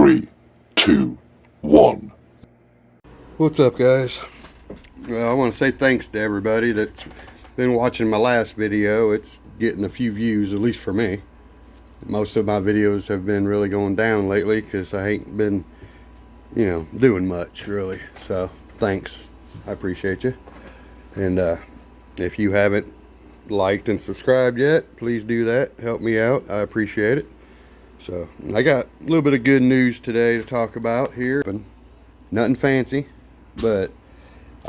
3, 2, 1. What's up, guys? Well, I want to say thanks to everybody that's been watching my last video. It's getting a few views, at least for me. Most of my videos have been really going down lately because I ain't been, doing much really. So thanks, I appreciate you. And if you haven't liked and subscribed yet, please do that. Help me out, I appreciate it. So I got a little bit of good news today to talk about here. Nothing fancy, but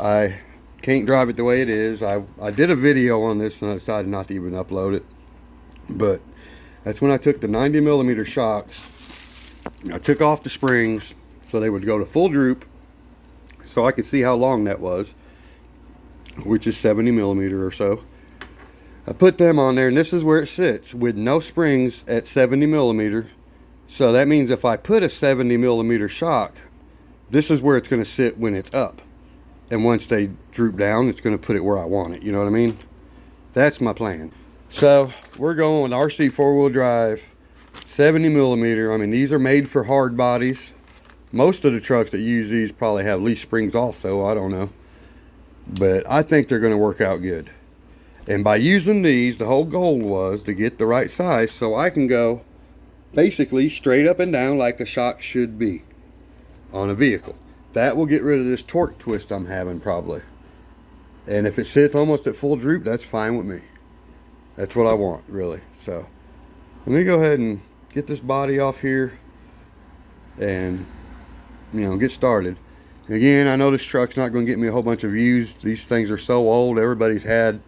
I can't drive it the way it is. I did a video on this and I decided not to even upload it. But that's when I took the 90mm shocks. I took off the springs so they would go to full droop, so I could see how long that was, which is 70mm or so. I put them on there, and this is where it sits with no springs at 70mm. So that means if I put a 70mm shock, this is where it's going to sit when it's up. And once they droop down, it's going to put it where I want it. You know what I mean? That's my plan. So we're going with RC4 drive, 70mm. I mean, these are made for hard bodies. Most of the trucks that use these probably have leaf springs also. I don't know. But I think they're going to work out good. And by using these, the whole goal was to get the right size so I can go basically straight up and down like a shock should be on a vehicle. That will get rid of this torque twist I'm having probably. And if it sits almost at full droop, that's fine with me. That's what I want, really. So let me go ahead and get this body off here and, get started. Again, I know this truck's not going to get me a whole bunch of views. These things are so old. Everybody's had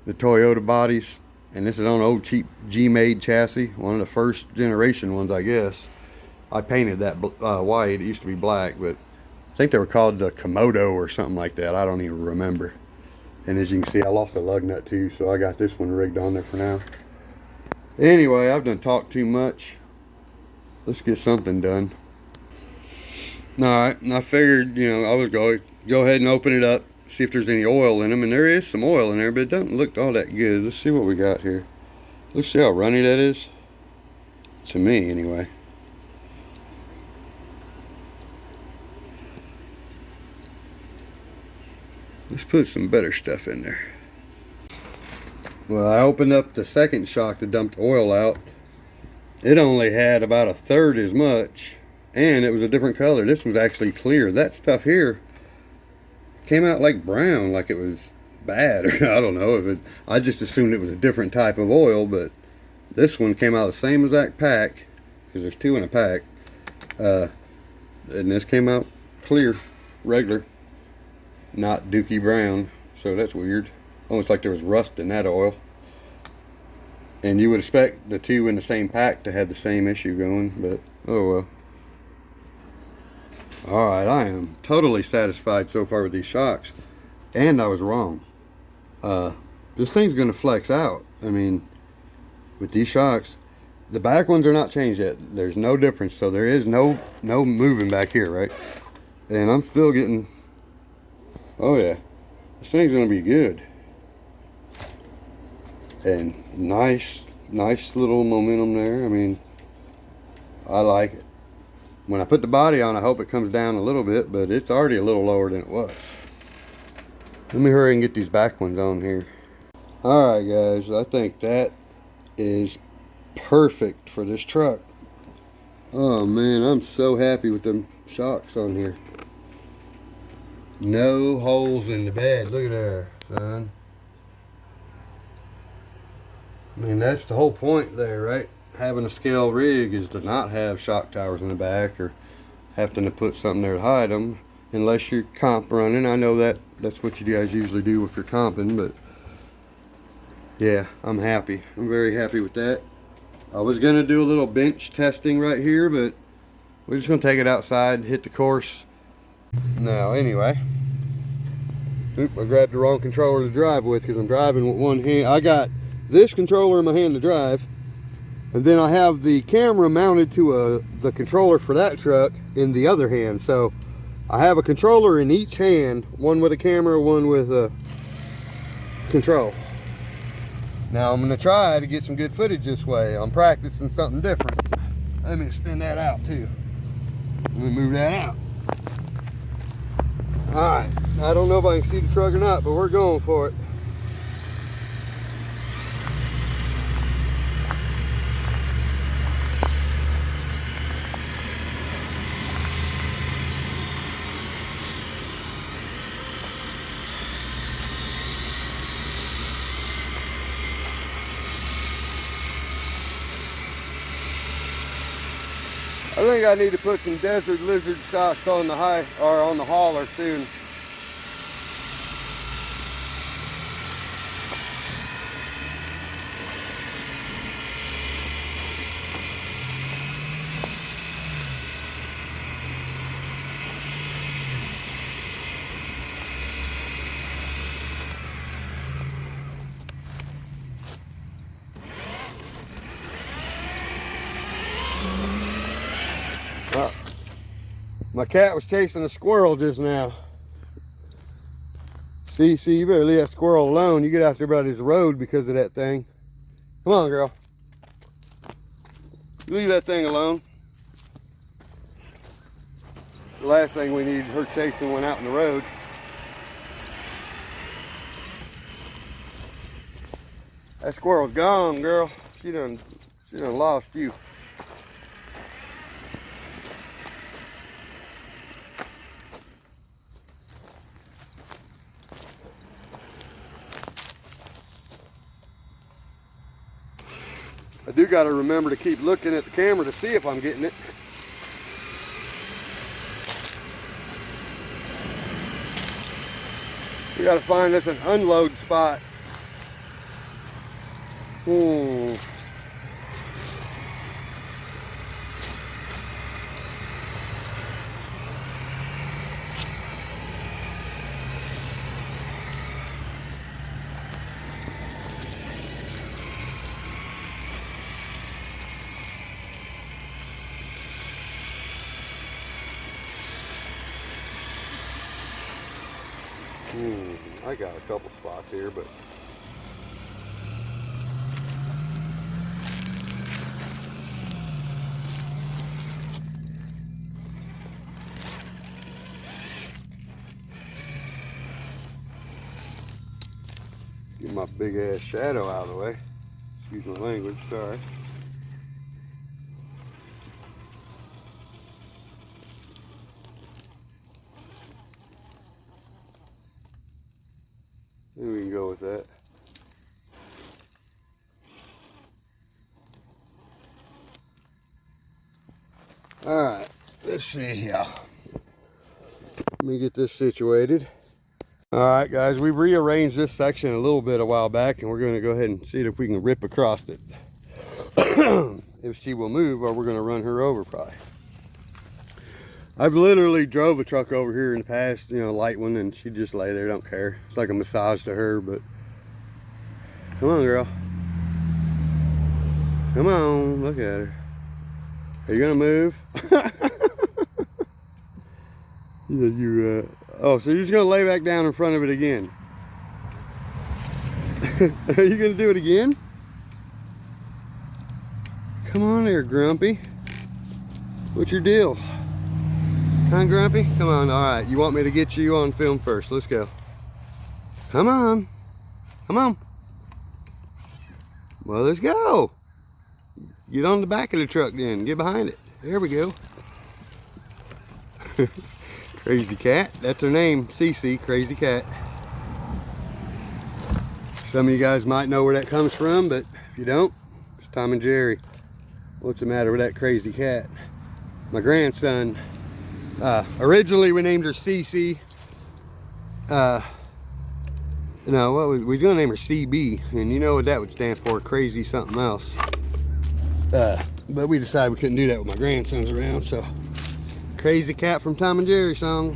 the Toyota bodies, and this is on an old cheap G-made chassis, one of the first generation ones, I guess. I painted that white. It used to be black, but I think they were called the Komodo or something like that. I don't even remember. And as you can see, I lost a lug nut too, so I got this one rigged on there for now. Anyway, I've done talked too much. Let's get something done. Alright, I figured, I was going to go ahead and open it up, see if there's any oil in them, and there is some oil in there, but it doesn't look all that good. Let's see what we got here. Let's see how runny that is. To me, anyway. Let's put some better stuff in there. Well, I opened up the second shock to dump the oil out. It only had about a third as much, and it was a different color. This was actually clear. That stuff here came out like brown, like it was bad, or I don't know. I just assumed it was a different type of oil, but this one came out the same exact pack, because there's two in a pack, and this came out clear, regular, not dookie brown, so that's weird. Almost like there was rust in that oil. And you would expect the two in the same pack to have the same issue going, but oh well. Alright, I am totally satisfied so far with these shocks. And I was wrong. This thing's going to flex out. I mean, with these shocks, the back ones are not changed yet. There's no difference, so there is no moving back here, right? And I'm still getting, oh yeah, this thing's going to be good. And nice little momentum there. I mean, I like it. When I put the body on, I hope it comes down a little bit, but it's already a little lower than it was. Let me hurry and get these back ones on here. Alright guys, I think that is perfect for this truck. Oh man, I'm so happy with them shocks on here. No holes in the bed. Look at there, son. I mean, that's the whole point there, right? Having a scale rig is to not have shock towers in the back or having to put something there to hide them, unless you're comp running. I know that's what you guys usually do if you're comping, but yeah, I'm happy. I'm very happy with that. I was going to do a little bench testing right here, but we're just going to take it outside, hit the course. Now, anyway, I grabbed the wrong controller to drive with because I'm driving with one hand. I got this controller in my hand to drive, and then I have the camera mounted to the controller for that truck in the other hand. So I have a controller in each hand, one with a camera, one with a control. Now I'm going to try to get some good footage this way. I'm practicing something different. Let me extend that out too. Let me move that out. Alright, I don't know if I can see the truck or not, but we're going for it. I think I need to put some desert lizard shocks on the on the hauler soon. My cat was chasing a squirrel just now. See, you better leave that squirrel alone. You get out there by this road because of that thing. Come on, girl. Leave that thing alone. It's the last thing we need, her chasing one out in the road. That squirrel's gone, girl. She done lost you. I do got to remember to keep looking at the camera to see if I'm getting it. We got to find us an unload spot. I got a couple spots here, but get my big ass shadow out of the way. Excuse my language, sorry. Maybe we can go with that. Alright, let's see here. Let me get this situated. Alright guys, we rearranged this section a little bit a while back, and we're going to go ahead and see if we can rip across it. If she will move, or we're going to run her over probably. I've literally drove a truck over here in the past, you know, light one, and she just lay there, don't care. It's like a massage to her, but come on, girl. Come on, look at her. Are you gonna move? Oh, so you're just gonna lay back down in front of it again? Are you gonna do it again? Come on there, Grumpy. What's your deal? Huh, Grumpy? Come on, all right. You want me to get you on film first? Let's go. Come on. Come on. Well, let's go. Get on the back of the truck then. Get behind it. There we go. Crazy Cat. That's her name. Cece, Crazy Cat. Some of you guys might know where that comes from, but if you don't, it's Tom and Jerry. What's the matter with that Crazy Cat? My grandson. Originally we named her Cece. No, we was gonna name her CB, and you know what that would stand for, crazy something else. But we decided we couldn't do that with my grandsons around, so Crazy Cat from Tom and Jerry song.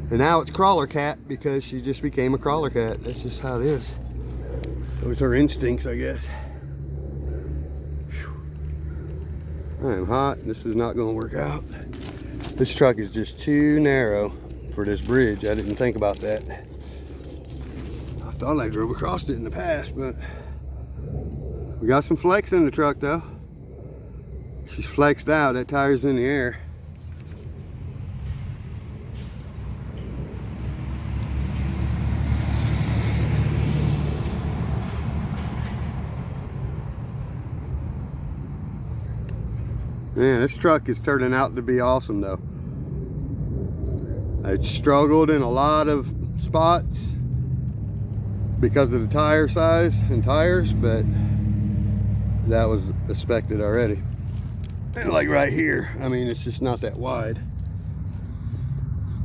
And now it's Crawler Cat because she just became a Crawler Cat. That's just how it is. Those are her instincts, I guess. Whew. I am hot. This is not gonna work out. This truck is just too narrow for this bridge. I didn't think about that. I thought I drove across it in the past, but we got some flex in the truck though. She's flexed out. That tire's in the air. Man, this truck is turning out to be awesome though. It struggled in a lot of spots because of the tire size and tires, but that was expected already. And like right here, I mean, it's just not that wide.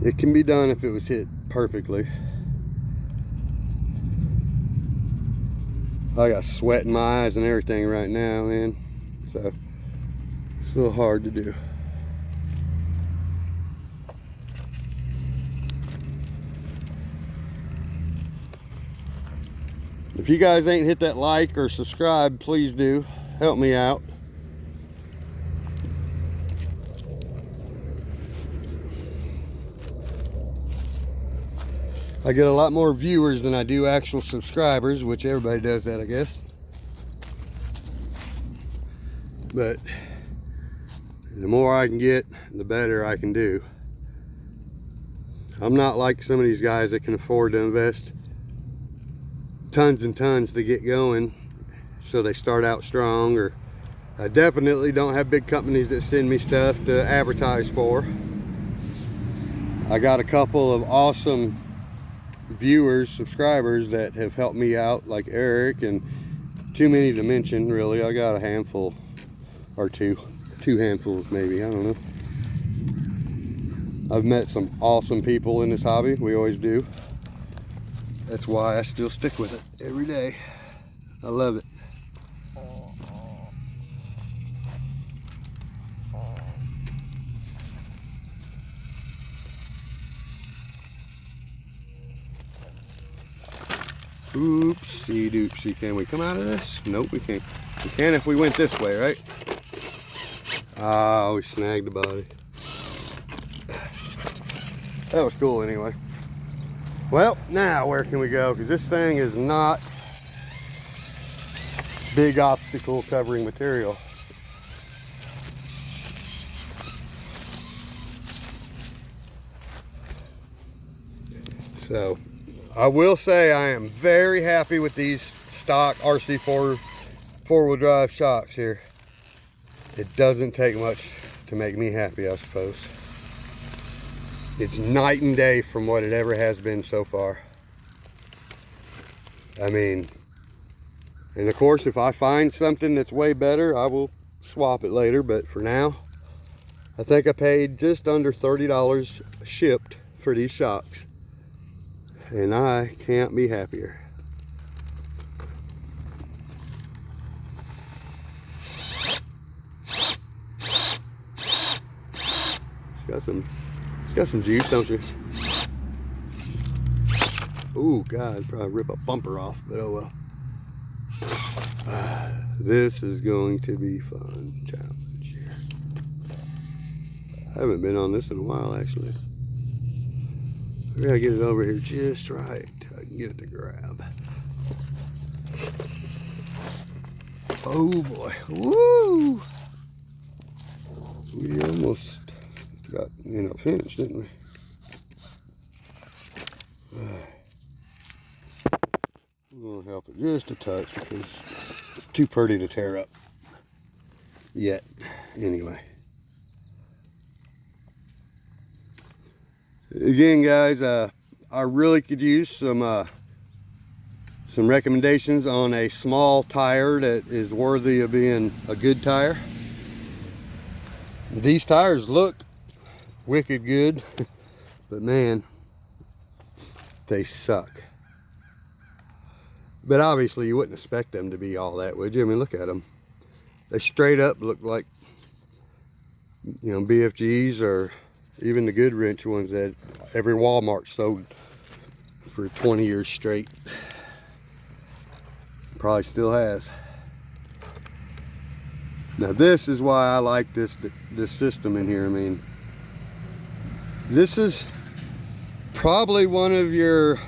It can be done if it was hit perfectly. I got sweat in my eyes and everything right now, man. So it's a little hard to do. If you guys ain't hit that like or subscribe, please do. Help me out. I get a lot more viewers than I do actual subscribers, which everybody does that, I guess. But the more I can get, the better I can do. I'm not like some of these guys that can afford to invest tons and tons to get going, so they start out strong. Or I definitely don't have big companies that send me stuff to advertise for. I got a couple of awesome viewers, subscribers that have helped me out, like Eric, and too many to mention really. I got a handful or two handfuls maybe, I don't know. I've met some awesome people in this hobby. We always do. That's why I still stick with it every day. I love it. Oopsie doopsie. Can we come out of this? Nope, we can't. We can if we went this way, right? Ah, we snagged the body. That was cool anyway. Well, now where can we go? Because this thing is not big obstacle covering material. So I will say I am very happy with these stock RC4 four-wheel drive shocks here. It doesn't take much to make me happy, I suppose. It's night and day from what it ever has been so far. I mean, and of course, if I find something that's way better, I will swap it later. But for now, I think I paid just under $30 shipped for these shocks. And I can't be happier. It's got some juice, don't you? Oh God, probably rip a bumper off, but oh well. This is going to be fun challenge here. I haven't been on this in a while, actually. I gotta get it over here just right. I can get it to grab. Oh boy, woo! We almost got, finished, didn't we? I'm gonna help it just a touch because it's too pretty to tear up yet. Anyway. Again, guys, I really could use some recommendations on a small tire that is worthy of being a good tire. These tires look wicked good, but man, they suck. But obviously you wouldn't expect them to be all that, would you? I mean, look at them. They straight up look like, BFGs or even the good wrench ones that every Walmart sold for 20 years straight. Probably still has. Now this is why I like this system in here. I mean, this is probably one of your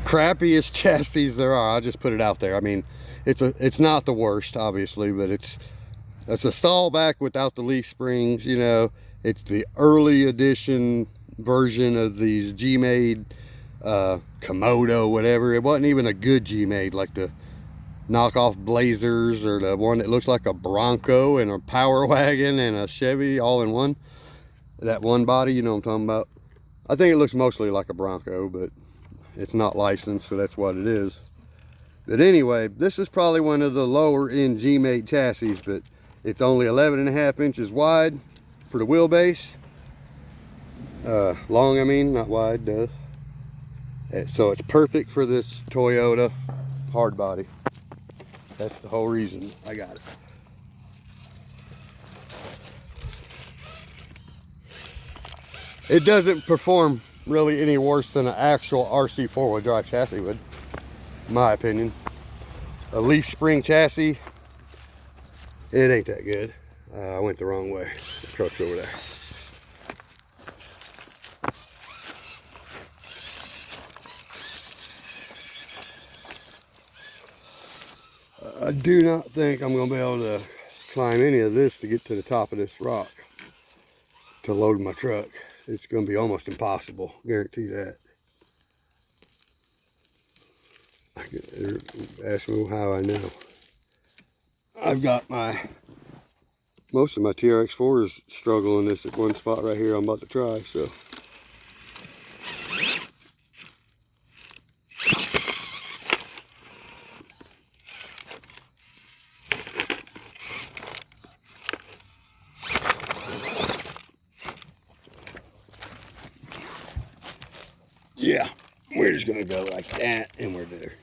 crappiest chassis there are. I'll just put it out there. I mean, it's not the worst, obviously, but it's a stallback without the leaf springs. It's the early edition version of these G-Made Komodo, whatever. It wasn't even a good G-Made like the knockoff Blazers, or the one that looks like a Bronco and a Power Wagon and a Chevy all in one. That one body, you know what I'm talking about. I think it looks mostly like a Bronco, but it's not licensed, so that's what it is. But anyway, this is probably one of the lower end G-Mate chassis, but it's only 11.5 inches wide for the wheelbase. Long, I mean, not wide, duh. So it's perfect for this Toyota hard body. That's the whole reason I got it. It doesn't perform really any worse than an actual RC4WD drive chassis would, in my opinion. A leaf spring chassis, it ain't that good. I went the wrong way. The truck's over there. I do not think I'm going to be able to climb any of this to get to the top of this rock to load my truck. It's going to be almost impossible, guarantee that. Ask me how I know. I've got most of my TRX4s struggling this at one spot right here I'm about to try, so. Yeah, we're just gonna go like that and we're there.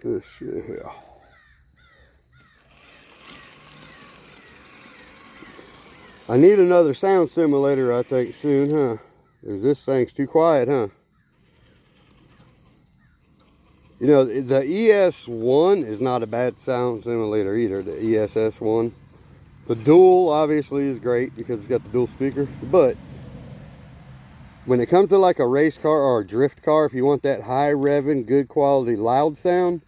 This shit here. I need another sound simulator, I think, soon, huh? Because this thing's too quiet, huh? You know, the ES1 is not a bad sound simulator either, the ESS1. The dual, obviously, is great because it's got the dual speaker. But when it comes to like a race car or a drift car, if you want that high revving, good quality, loud sound,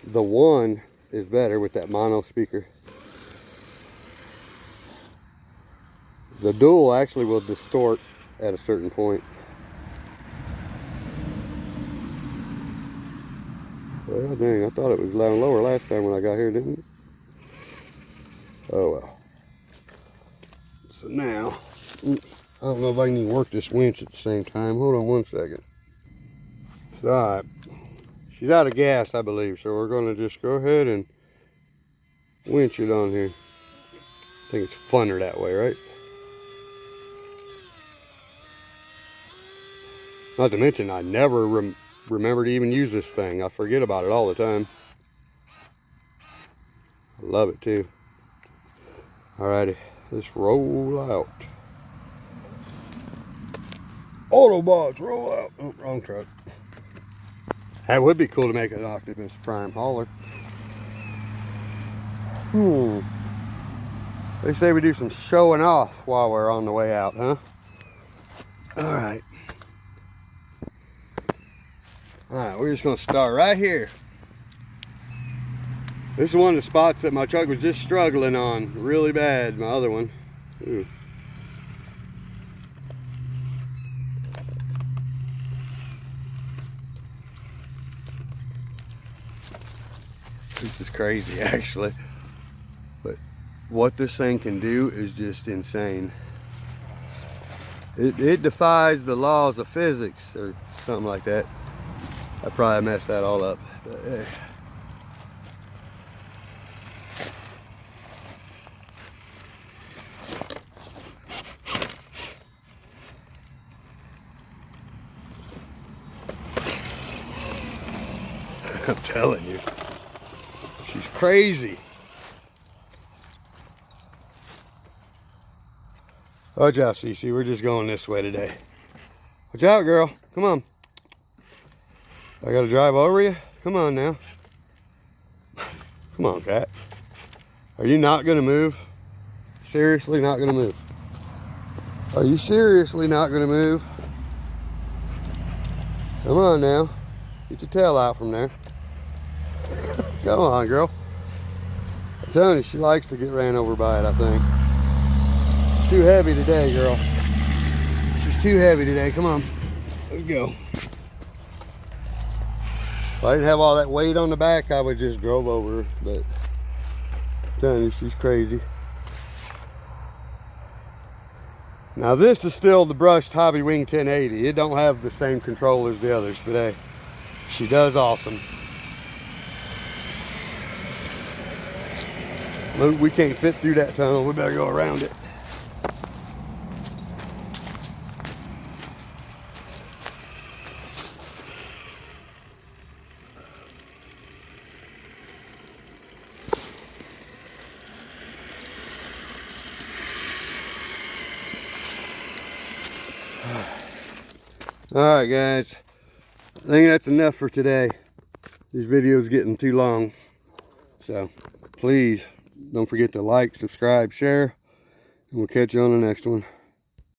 the one is better with that mono speaker. The dual actually will distort at a certain point. Well, dang, I thought it was down lower last time when I got here, didn't it? Oh well. So now, I don't know if I can even work this winch at the same time. Hold on one second. Alright. She's out of gas, I believe, so we're going to just go ahead and winch it on here. I think it's funner that way, right? Not to mention, I never remember to even use this thing. I forget about it all the time. I love it too. Alrighty, let's roll out. Autobots, roll out. Oh, wrong truck. That would be cool to make an Octopus Prime hauler. They say we do some showing off while we're on the way out, huh? Alright. Alright, we're just going to start right here. This is one of the spots that my truck was just struggling on really bad, my other one. Ooh. This is crazy, actually. But what this thing can do is just insane. It defies the laws of physics or something like that. I probably messed that all up. But, hey. I'm telling you, she's crazy. Watch out, Cece. We're just going this way today. Watch out, girl. Come on. I gotta drive over you? Come on now. Come on, cat. Are you not gonna move? Seriously not gonna move? Are you seriously not gonna move? Come on now. Get your tail out from there. Come on, girl. I'm telling you, she likes to get ran over by it, I think. It's too heavy today, girl. She's too heavy today. Come on. Let's go. If I didn't have all that weight on the back, I would just drove over her, but I'm telling you, she's crazy. Now this is still the brushed Hobby Wing 1080. It don't have the same control as the others, but hey, she does awesome. Look, we can't fit through that tunnel. We better go around it. Alright guys, I think that's enough for today. These videos getting too long. So please don't forget to like, subscribe, share, and we'll catch you on the next one.